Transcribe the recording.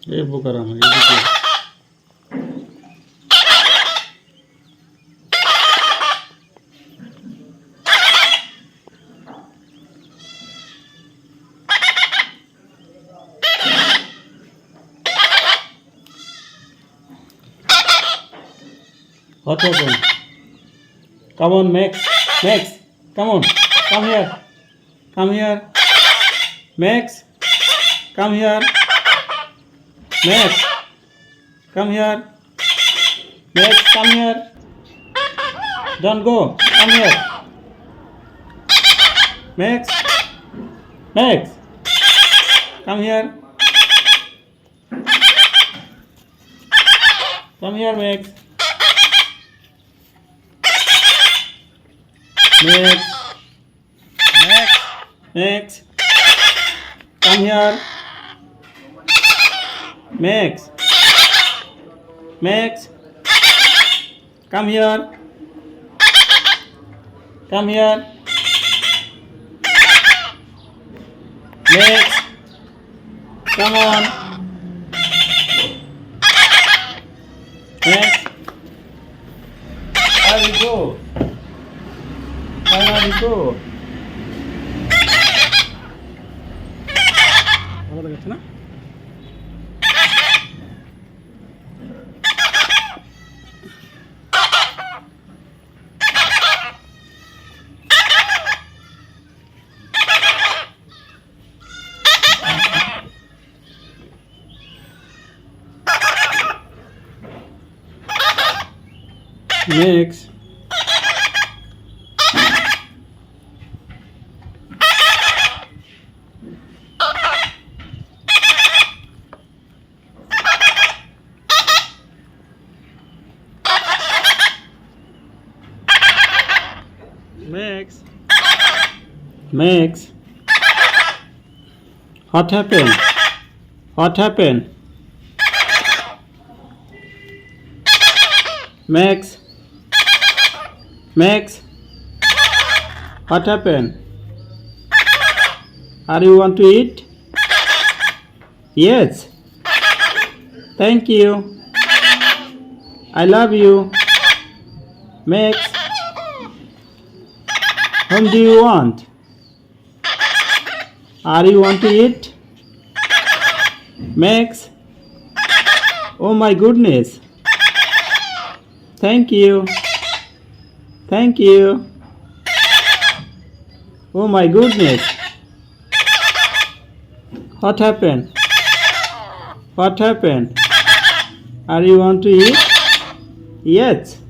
এই বোকারাম এদিকে What happened? Come on, Max. Max, come on. Come here. Come here. Max, come here. Max, come here. Max, come here. Don't go. Come here. Max. Max. Come here. Come here, Max. Max. Max. Max. Come here. Max. Max. Come here. Come here. Max. Come on. Max. Where you go? Where you go? ভালো লাগছে না? Next. Max. Max. What happened? What happened? Max. Max. What happened? Are you want to eat? Yes. Thank you. I love you. Max. Whom do you want? Are you want to eat? Max? Oh my goodness. Thank you. Thank you. Oh my goodness. What happened? What happened? Are you want to eat? Yes.